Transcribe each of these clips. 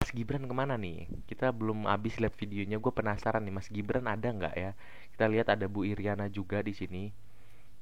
Mas Gibran kemana nih? Kita belum habis lihat videonya. Gue penasaran nih, Mas Gibran ada nggak ya? Kita lihat ada Bu Iriana juga di sini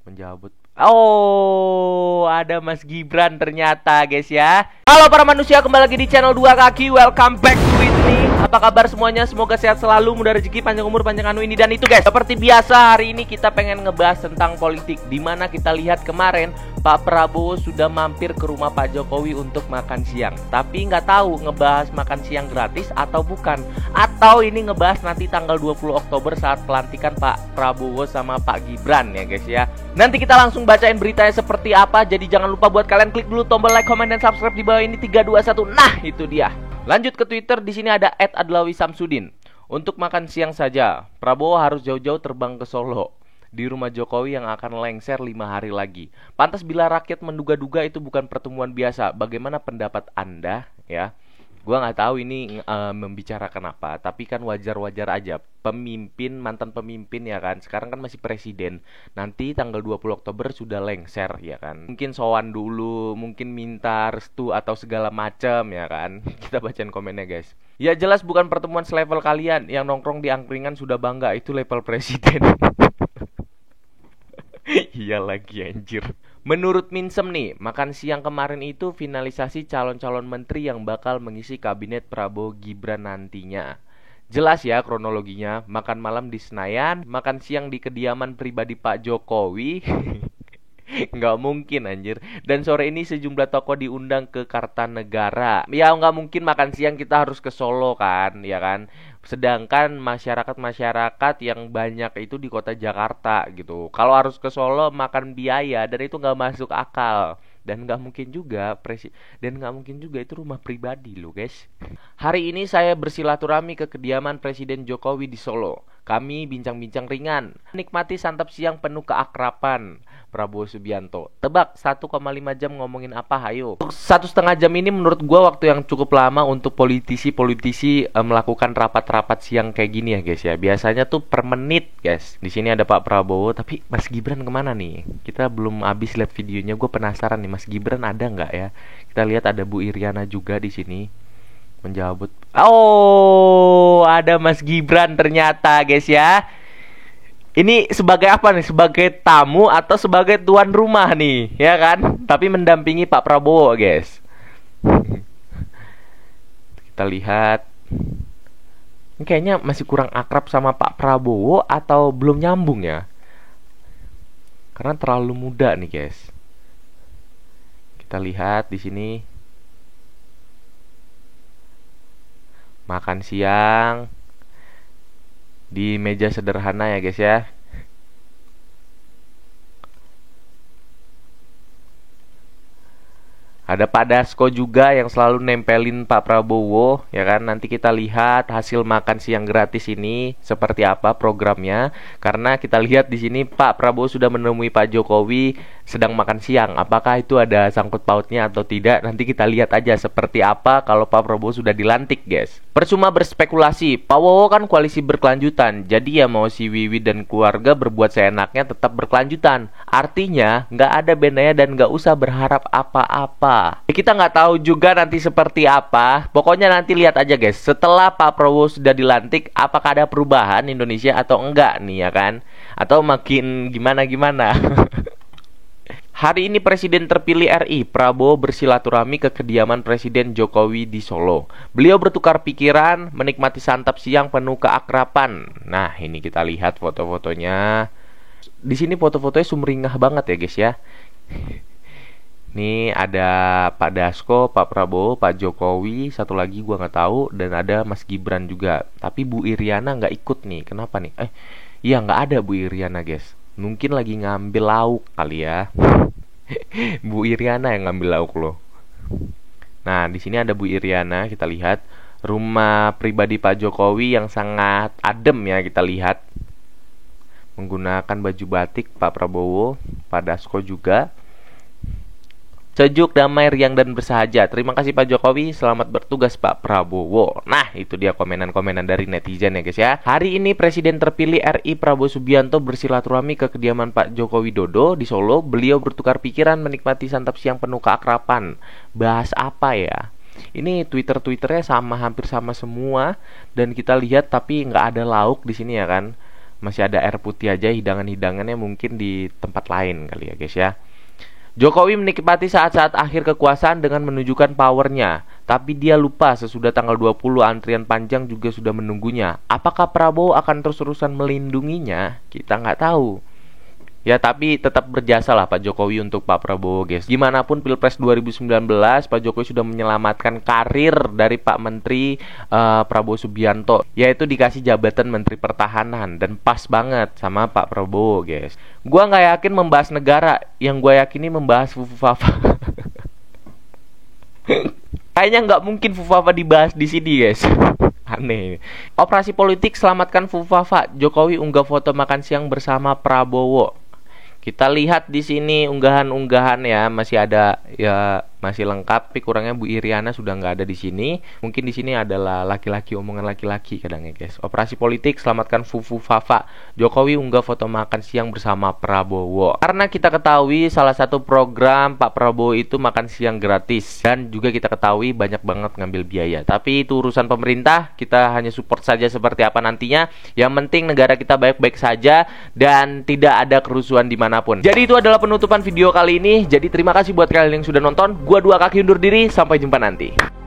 menjawab. Oh, ada Mas Gibran ternyata, guys ya. Halo para manusia, kembali lagi di channel 2 kaki. Welcome back to it nih. Apa kabar semuanya? Semoga sehat selalu, mudah rezeki, panjang umur, panjang anu ini dan itu, guys. Seperti biasa, hari ini kita pengen ngebahas tentang politik, dimana kita lihat kemarin Pak Prabowo sudah mampir ke rumah Pak Jokowi untuk makan siang. Tapi nggak tahu ngebahas makan siang gratis atau bukan. Atau ini ngebahas nanti tanggal 20 Oktober saat pelantikan Pak Prabowo sama Pak Gibran ya, guys ya. Nanti kita langsung bacain beritanya seperti apa. Jadi jangan lupa buat kalian klik dulu tombol like, comment, dan subscribe di bawah ini 3, 2, 1. Nah, itu dia. Lanjut ke Twitter, di sini ada @adlawisamsudin. Untuk makan siang saja, Prabowo harus jauh-jauh terbang ke Solo di rumah Jokowi yang akan lengser 5 hari lagi. Pantas bila rakyat menduga-duga itu bukan pertemuan biasa. Bagaimana pendapat Anda ya? Gua nggak tahu ini membicarakan apa, tapi kan wajar-wajar aja. Pemimpin, mantan pemimpin ya kan, sekarang kan masih presiden. Nanti tanggal 20 Oktober sudah lengser ya kan. Mungkin sowan dulu, mungkin minta restu atau segala macam ya kan. Kita bacain komennya, guys. Ya jelas bukan pertemuan selevel kalian yang nongkrong di angkringan sudah bangga, itu level presiden. Iya lagi anjir. Menurut Minsem nih, makan siang kemarin itu finalisasi calon-calon menteri yang bakal mengisi kabinet Prabowo Gibran nantinya. Jelas ya kronologinya, makan malam di Senayan, makan siang di kediaman pribadi Pak Jokowi. Nggak mungkin anjir. Dan sore ini sejumlah tokoh diundang ke Kartanegara. Ya nggak mungkin makan siang kita harus ke Solo kan, ya kan. Sedangkan masyarakat-masyarakat yang banyak itu di kota Jakarta gitu. Kalau harus ke Solo makan biaya dan itu nggak masuk akal. Dan nggak mungkin juga itu rumah pribadi loh, guys. Hari ini saya bersilaturahmi ke kediaman Presiden Jokowi di Solo. Kami bincang-bincang ringan, nikmati santap siang penuh keakraban. Prabowo Subianto. Tebak 1,5 jam ngomongin apa, hayo. 1,5 jam ini menurut gua waktu yang cukup lama untuk politisi melakukan rapat-rapat siang kayak gini ya, guys ya. Biasanya tuh per menit, guys. Di sini ada Pak Prabowo, tapi Mas Gibran kemana nih? Kita belum habis lihat videonya. Gue penasaran nih, Mas Gibran ada nggak ya? Kita lihat ada Bu Iriana juga di sini menjawab. Oh, ada Mas Gibran ternyata, guys ya. Ini sebagai apa nih? Sebagai tamu atau sebagai tuan rumah nih, ya kan? Tapi mendampingi Pak Prabowo, guys. Kita lihat. Ini kayaknya masih kurang akrab sama Pak Prabowo atau belum nyambung ya? Karena terlalu muda nih, guys. Kita lihat di sini. Makan siang di meja sederhana ya, guys ya. Ada Pak Dasko juga yang selalu nempelin Pak Prabowo, ya kan? Nanti kita lihat hasil makan siang gratis ini seperti apa programnya. Karena kita lihat di sini Pak Prabowo sudah menemui Pak Jokowi sedang makan siang. Apakah itu ada sangkut pautnya atau tidak? Nanti kita lihat aja seperti apa kalau Pak Prabowo sudah dilantik, guys. Percuma berspekulasi, Pak Prabowo kan koalisi berkelanjutan. Jadi ya mau si Wiwi dan keluarga berbuat seenaknya tetap berkelanjutan. Artinya nggak ada bedanya dan nggak usah berharap apa-apa. Ya, kita nggak tahu juga nanti seperti apa. Pokoknya nanti lihat aja, guys. Setelah Pak Prabowo sudah dilantik, apakah ada perubahan Indonesia atau enggak nih ya kan? Atau makin gimana-gimana. Hari ini Presiden terpilih RI Prabowo bersilaturahmi ke kediaman Presiden Jokowi di Solo. Beliau bertukar pikiran, menikmati santap siang penuh keakraban. Nah, ini kita lihat foto-fotonya. Di sini foto-fotonya sumringah banget ya, guys ya. Nih ada Pak Dasko, Pak Prabowo, Pak Jokowi, satu lagi gua nggak tahu, dan ada Mas Gibran juga. Tapi Bu Iriana nggak ikut nih. Kenapa nih? Iya nggak ada Bu Iriana, guys. Mungkin lagi ngambil lauk kali ya. Bu Iriana yang ngambil lauk loh. Nah di sini ada Bu Iriana. Kita lihat rumah pribadi Pak Jokowi yang sangat adem ya. Kita lihat menggunakan baju batik Pak Prabowo, Pak Dasko juga. Sejuk, damai, riang, dan bersahaja. Terima kasih Pak Jokowi, selamat bertugas Pak Prabowo. Nah, itu dia komenan-komenan dari netizen ya, guys ya. Hari ini Presiden terpilih RI Prabowo Subianto bersilaturahmi ke kediaman Pak Joko Widodo di Solo. Beliau bertukar pikiran, menikmati santap siang penuh keakraban. Bahas apa ya? Ini Twitternya sama, hampir sama semua. Dan kita lihat tapi nggak ada lauk di sini ya kan. Masih ada air putih aja, hidangan-hidangannya mungkin di tempat lain kali ya guys ya. Jokowi menikmati saat-saat akhir kekuasaan dengan menunjukkan powernya. Tapi dia lupa sesudah tanggal 20 antrian panjang juga sudah menunggunya. Apakah Prabowo akan terus-terusan melindunginya? Kita nggak tahu. Ya tapi tetap berjasa lah Pak Jokowi untuk Pak Prabowo guys. Gimana pun Pilpres 2019 Pak Jokowi sudah menyelamatkan karir dari Pak Menteri Prabowo Subianto, yaitu dikasih jabatan Menteri Pertahanan. Dan pas banget sama Pak Prabowo guys. Gua nggak yakin membahas negara, yang gue yakini membahas Fufufafa. Kayaknya nggak mungkin Fufafa dibahas di sini guys. Aneh. Operasi politik selamatkan Fufafa. Jokowi unggah foto makan siang bersama Prabowo. Kita lihat di sini unggahan-unggahan ya, masih ada ya, masih lengkap. Tapi kurangnya Bu Iriana sudah nggak ada di sini. Mungkin di sini adalah laki-laki, omongan laki-laki kadangnya guys. Operasi politik selamatkan Fufufafa. Jokowi unggah foto makan siang bersama Prabowo. Karena kita ketahui salah satu program Pak Prabowo itu makan siang gratis, dan juga kita ketahui banyak banget ngambil biaya. Tapi itu urusan pemerintah, kita hanya support saja seperti apa nantinya. Yang penting negara kita baik-baik saja dan tidak ada kerusuhan dimanapun. Jadi itu adalah penutupan video kali ini. Jadi terima kasih buat kalian yang sudah nonton. Gua Dua Kaki undur diri, sampai jumpa nanti.